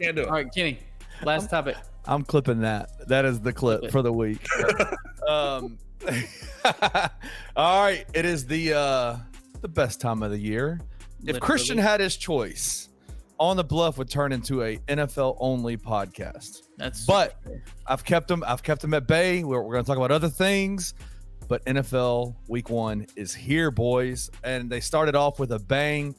Can't do it. All right, Kenny, last topic. I'm clipping that. That is the clip for the week. All right. It is the best time of the year. If Christian had his choice, On the Bluff would turn into a NFL only podcast. But I've kept him at bay. We're going to talk about other things. But NFL Week 1 is here, boys. And they started off with a bang.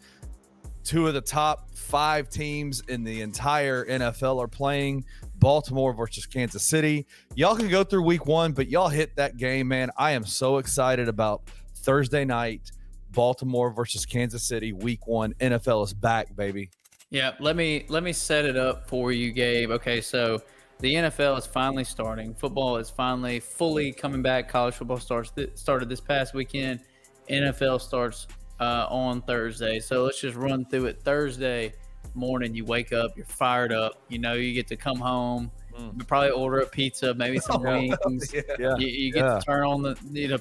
2 of the top 5 teams in the entire NFL are playing. Baltimore versus Kansas City. Y'all can go through Week 1, but y'all hit that game, man. I am so excited about Thursday night. Baltimore versus Kansas City, Week 1. NFL is back, baby. Yeah, let me set it up for you, Gabe. Okay, so the NFL is finally starting. Football is finally fully coming back. College football started this past weekend. NFL starts on Thursday. So let's just run through it. Thursday morning, you wake up, you're fired up. You know, you get to come home. You probably order a pizza, maybe some wings. You get to turn on the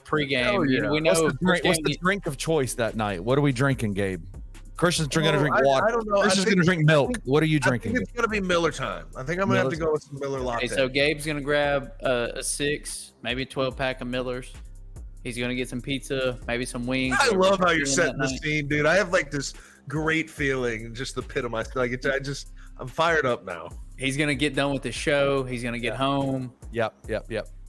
pregame. Yeah. We know what's the drink of choice that night? What are we drinking, Gabe? Christian's going to drink water. I don't know. Christian's going to drink milk. What are you drinking? I think it's going to be Miller time. I think I'm going to have to go with some Miller latte. Okay, so Gabe's going to grab a 6, maybe a 12-pack of Millers. He's going to get some pizza, maybe some wings. I love how you're setting the scene, dude. I have like this great feeling, just the pit of my stomach. I'm fired up now. He's going to get done with the show. He's going to get home. Yep.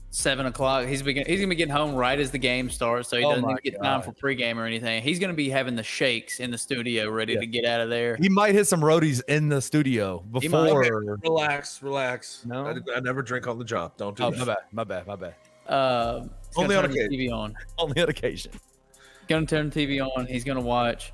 7 o'clock. He's going to be getting home right as the game starts, so he doesn't even get time for pregame or anything. He's going to be having the shakes in the studio ready to get out of there. He might hit some roadies in the studio before. Relax. No, I never drink on the job. Don't do that. My bad. Only on occasion. TV on. Only on occasion. Going to turn the TV on. He's going to watch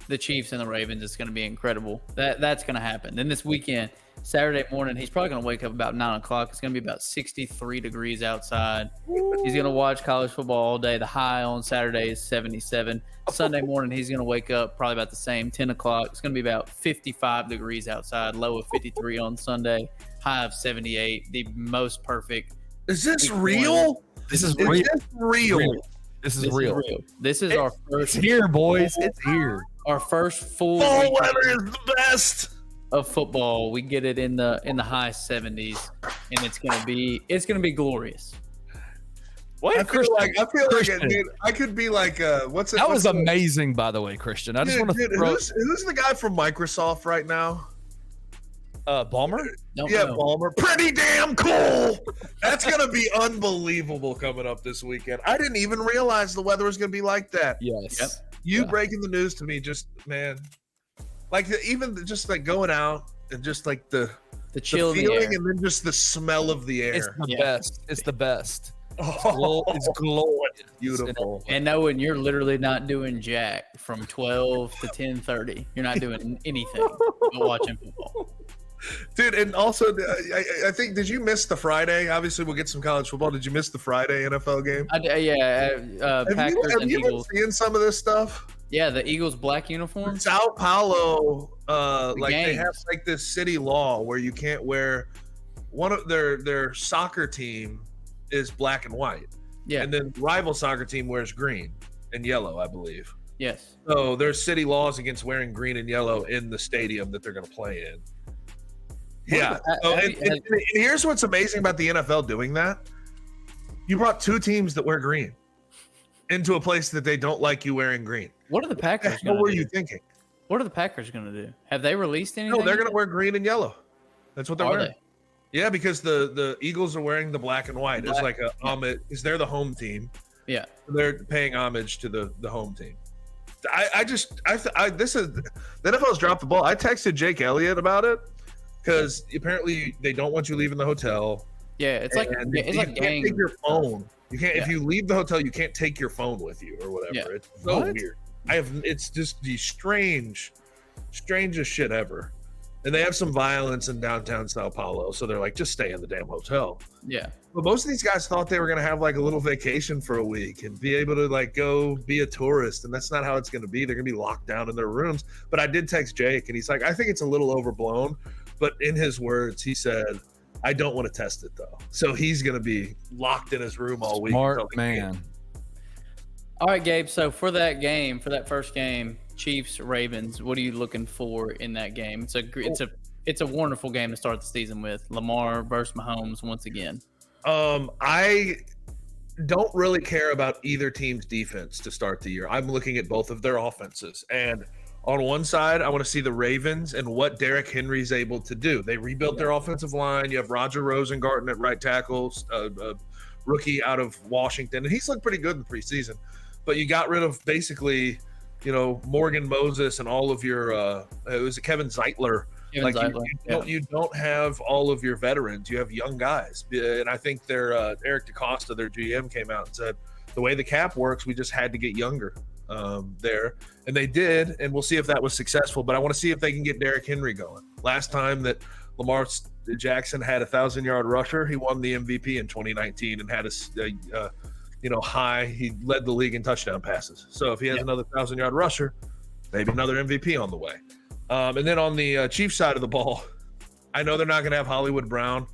the Chiefs and the Ravens. It's going to be incredible. That's going to happen. Then this weekend, Saturday morning, he's probably going to wake up about 9 o'clock. It's going to be about 63 degrees outside. He's going to watch college football all day. The high on Saturday is 77. Sunday morning, he's going to wake up probably about the same, 10 o'clock. It's going to be about 55 degrees outside, low of 53 on Sunday, high of 78. The most perfect. Is this real? This is real. This is real. This is our first. It's here, boys. It's here. Our first full fall weather is the best of football. We get it in the high 70s, and it's gonna be glorious. What? I feel like it, dude. I could be like, what's it? That was amazing, by the way, Christian. I just want to throw. Who's the guy from Microsoft right now? Balmer? Balmer. Pretty damn cool. That's going to be unbelievable coming up this weekend. I didn't even realize the weather was going to be like that. Yes. Yep. You breaking the news to me, just, man. Like, even just like going out and just like the chill feeling and then just the smell of the air. It's the best. It's the best. It's glorious. Beautiful. And knowing you're literally not doing jack from 12 to 10:30. You're not doing anything but watching football. Dude, and also, I think, did you miss the Friday? Obviously, we'll get some college football. Did you miss the Friday NFL game? Packers and Eagles. Been seeing some of this stuff? Yeah, the Eagles' black uniform. Sao Paulo, they have like this city law where you can't wear one of their soccer team is black and white. Yeah. And then rival soccer team wears green and yellow, I believe. Yes. So there's city laws against wearing green and yellow in the stadium that they're going to play in. Yeah. And here's what's amazing about the NFL doing that. You brought 2 teams that wear green into a place that they don't like you wearing green. What are the Packers What were you thinking? What are the Packers going to do? Have they released anything? No, they're going to wear green and yellow. That's what they're wearing. Yeah, because the Eagles are wearing the black and white. It's like a homage, because they're the home team. Yeah. They're paying homage to the home team. This is the NFL's dropped the ball. I texted Jake Elliott about it. Because apparently they don't want you leaving the hotel. Yeah, it's like can't take your phone. You can't if you leave the hotel, you can't take your phone with you or whatever. Yeah. It's so weird. It's just the strangest shit ever. And they have some violence in downtown Sao Paulo, so they're like, just stay in the damn hotel. Yeah. But most of these guys thought they were going to have like a little vacation for a week and be able to like go be a tourist, and that's not how it's going to be. They're going to be locked down in their rooms. But I did text Jake, and he's like, I think it's a little overblown. But in his words, he said, I don't want to test it, though. So he's going to be locked in his room all week. Smart man. All right, Gabe. So for that first game, Chiefs Ravens, what are you looking for in that game? It's it's a wonderful game to start the season with. Lamar versus Mahomes once again. I don't really care about either team's defense to start the year. I'm looking at both of their offenses. And on one side, I want to see the Ravens and what Derrick Henry's able to do. They rebuilt their offensive line. You have Roger Rosengarten at right tackle, a rookie out of Washington. And he's looked pretty good in the preseason. But you got rid of basically, Morgan Moses and all of your it was Kevin Zeitler. You don't have all of your veterans. You have young guys. And I think Eric DaCosta, their GM, came out and said, the way the cap works, we just had to get younger there. And they did, and we'll see if that was successful. But I want to see if they can get Derrick Henry going. Last time that Lamar Jackson had a 1,000-yard rusher, he won the MVP in 2019 and had a high. He led the league in touchdown passes. So if he has another 1,000-yard rusher, maybe another MVP on the way. And then on the Chiefs side of the ball, I know they're not going to have Hollywood Brown,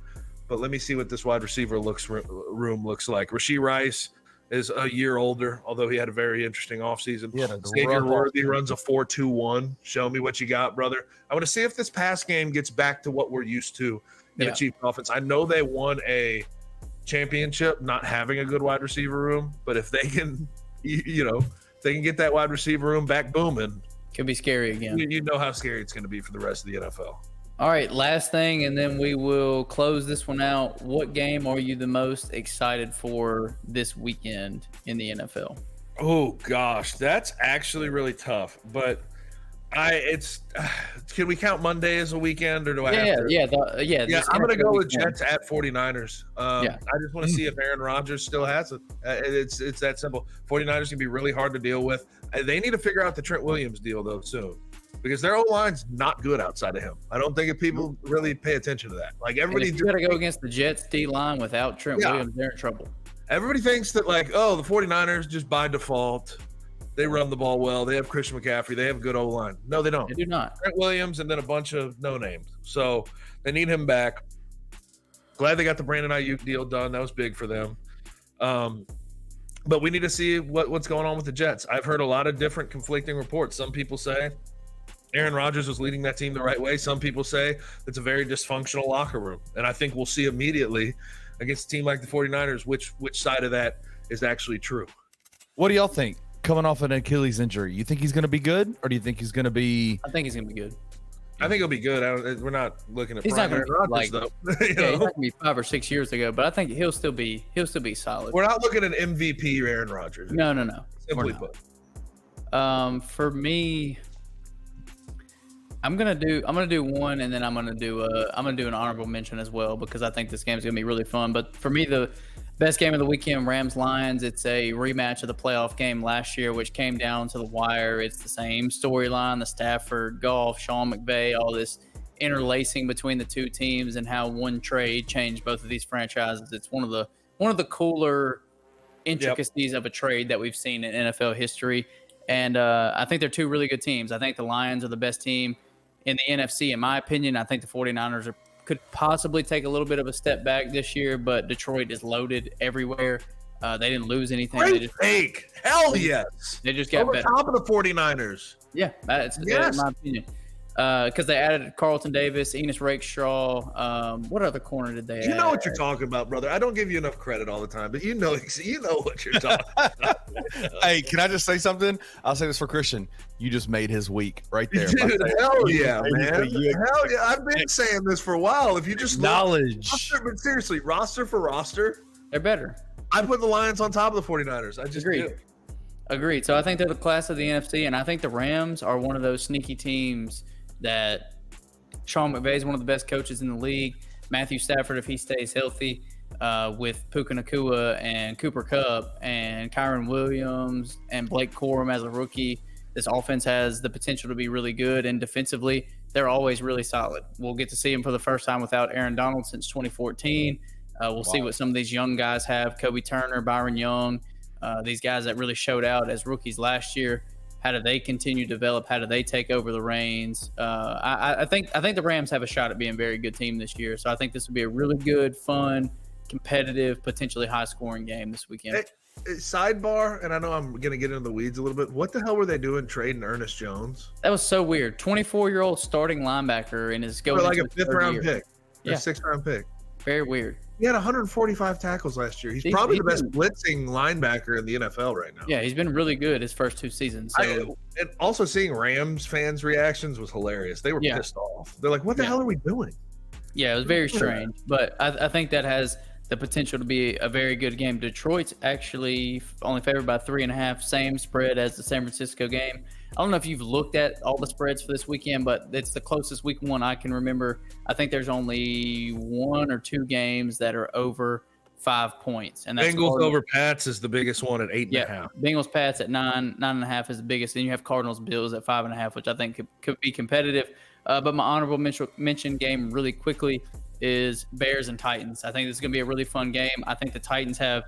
but let me see what this wide receiver room looks like. Rashee Rice is a year older, although he had a very interesting offseason. Xavier Worthy runs a 4.21. Show me what you got, brother. I want to see if this pass game gets back to what we're used to in the Chiefs offense. I know they won a championship not having a good wide receiver room, but if they can, if they can get that wide receiver room back booming, could be scary again. You know how scary it's going to be for the rest of the NFL. All right, last thing, and then we will close this one out. What game are you the most excited for this weekend in the NFL? Oh gosh, that's actually really tough. But can we count Monday as a weekend, or do I have to? Yeah. I'm going to go with Jets at 49ers. I just want to see if Aaron Rodgers still has it. It's that simple. 49ers can be really hard to deal with. They need to figure out the Trent Williams deal though soon, because their O-line's not good outside of him. I don't think if people really pay attention to that. Like everybody, you got to go against the Jets D-line without Trent Williams. They're in trouble. Everybody thinks that the 49ers just by default, they run the ball well. They have Christian McCaffrey. They have a good O-line. No, they don't. They do not. Trent Williams and then a bunch of no-names. So they need him back. Glad they got the Brandon Ayuk deal done. That was big for them. But we need to see what's going on with the Jets. I've heard a lot of different conflicting reports. Some people say Aaron Rodgers was leading that team the right way. Some people say it's a very dysfunctional locker room. And I think we'll see immediately against a team like the 49ers which side of that is actually true. What do y'all think? Coming off an Achilles injury, you think he's going to be good, or do you think he's going to be? I think he's going to be good. I think he'll be good. We're not looking at. He's not going to be like, though. he's not going to be 5 or 6 years ago, but I think he'll still be solid. We're not looking at MVP Aaron Rodgers. No. Simply put. For me, I'm gonna do one, and then I'm gonna do an honorable mention as well, because I think this game's gonna be really fun. But for me, the best game of the weekend, Rams-Lions. It's a rematch of the playoff game last year, which came down to the wire. It's the same storyline, the Stafford, Goff, Sean McVay, all this interlacing between the two teams, and how one trade changed both of these franchises. It's one of the cooler intricacies of a trade that we've seen in NFL history. And I think they're two really good teams. I think the Lions are the best team in the NFC, in my opinion. I think the 49ers could possibly take a little bit of a step back this year, but Detroit is loaded everywhere. They didn't lose anything. Great take. Hell yes. They just got over better. Top of the 49ers. Yeah, that's in my opinion. Because they added Carlton Davis, Enos Rakeshaw. What other corner did they add? You know what you're talking about, brother. I don't give you enough credit all the time, but you know what you're talking about. Hey, can I just say something? I'll say this for Christian. You just made his week right there. Dude, hell yeah, man. Hell yeah. I've been saying this for a while. If you just knowledge. But seriously, roster for roster, they're better. I put the Lions on top of the 49ers. I just Agreed. So I think they're the class of the NFC, and I think the Rams are one of those sneaky teams that Sean McVay is one of the best coaches in the league. Matthew Stafford, if he stays healthy, with Puka Nacua and Cooper Kupp and Kyron Williams and Blake Corum as a rookie, this offense has the potential to be really good. And defensively, they're always really solid. We'll get to see them for the first time without Aaron Donald since 2014. We'll see what some of these young guys have. Kobe Turner, Byron Young, these guys that really showed out as rookies last year. How do they continue to develop? How do they take over the reins? I think the Rams have a shot at being a very good team this year. So I think this will be a really good, fun, competitive, potentially high-scoring game this weekend. Sidebar, and I know I'm gonna get into the weeds a little bit. What the hell were they doing trading Ernest Jones? That was so weird. 24-year-old starting linebacker and is going like into a 5th round pick, yeah, 6th round pick. Very weird. He had 145 tackles last year. He's probably the best blitzing linebacker in the NFL right now. Yeah, he's been really good his first 2 seasons. So. And also seeing Rams fans' reactions was hilarious. They were pissed off. They're like, "What the hell are we doing?" Yeah, it was very strange, but I think that has the potential to be a very good game. Detroit's actually only favored by 3.5, same spread as the San Francisco game. I don't know if you've looked at all the spreads for this weekend, but it's the closest week one I can remember. I think there's only 1 or 2 games that are over 5 points. And that's Bengals over Pats is the biggest one at 8.5. Bengals Pats at 9.5 is the biggest. Then you have Cardinals Bills at 5.5, which I think could be competitive. But my honorable mention game really quickly is Bears and Titans. I think this is going to be a really fun game. I think the Titans have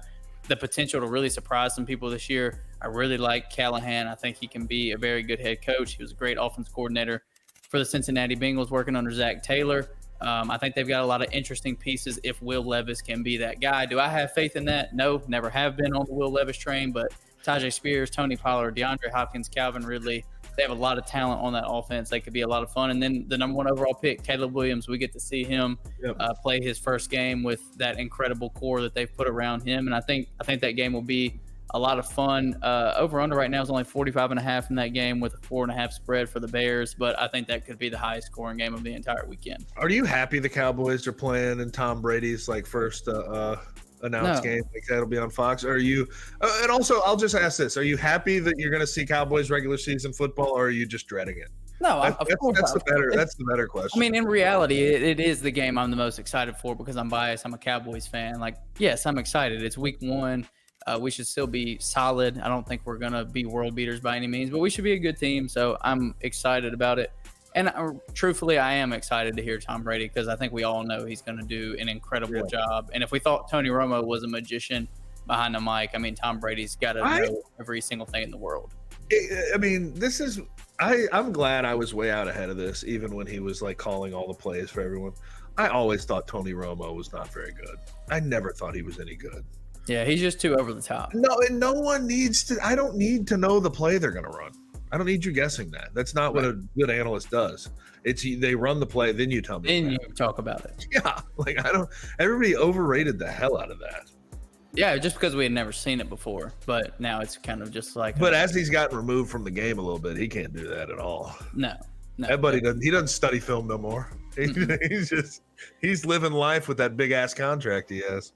the potential to really surprise some people this year. I really like Callahan. I think he can be a very good head coach. He was a great offense coordinator for the Cincinnati Bengals working under Zach Taylor. I think they've got a lot of interesting pieces if Will Levis can be that guy. Do I have faith in that? No, never have been on the Will Levis train, but Tajay Spears, Tony Pollard, DeAndre Hopkins, Calvin Ridley, they have a lot of talent on that offense. They could be a lot of fun. And then the number 1 overall pick, Caleb Williams, we get to see him play his first game with that incredible core that they've put around him. And I think that game will be a lot of fun. Over under right now is only 45.5 in that game with a 4.5 spread for the Bears. But I think that could be the highest scoring game of the entire weekend. Are you happy the Cowboys are playing in Tom Brady's first announced game like that'll be on Fox? Or are you and also I'll just ask this, are you happy that you're going to see Cowboys regular season football, or are you just dreading it? No, that's the better question. I mean, in reality, it is the game I'm the most excited for because I'm biased. I'm a Cowboys fan. Yes, I'm excited. It's week 1. We should still be solid. I don't think we're going to be world beaters by any means, but we should be a good team. So I'm excited about it. And truthfully, I am excited to hear Tom Brady because I think we all know he's going to do an incredible job. And if we thought Tony Romo was a magician behind the mic, I mean, Tom Brady's got to know every single thing in the world. I mean, I'm glad I was way out ahead of this, even when he was calling all the plays for everyone. I always thought Tony Romo was not very good. I never thought he was any good. Yeah, he's just too over the top. No, and no one needs to. I don't need to know the play they're going to run. I don't need you guessing that. That's not what a good analyst does. It's they run the play, then you tell me. Then you talk about it. Yeah, everybody overrated the hell out of that. Yeah, just because we had never seen it before, but now it's kind of just But as he's gotten removed from the game a little bit, he can't do that at all. No. That buddy doesn't. He doesn't study film no more. He's living life with that big ass contract he has.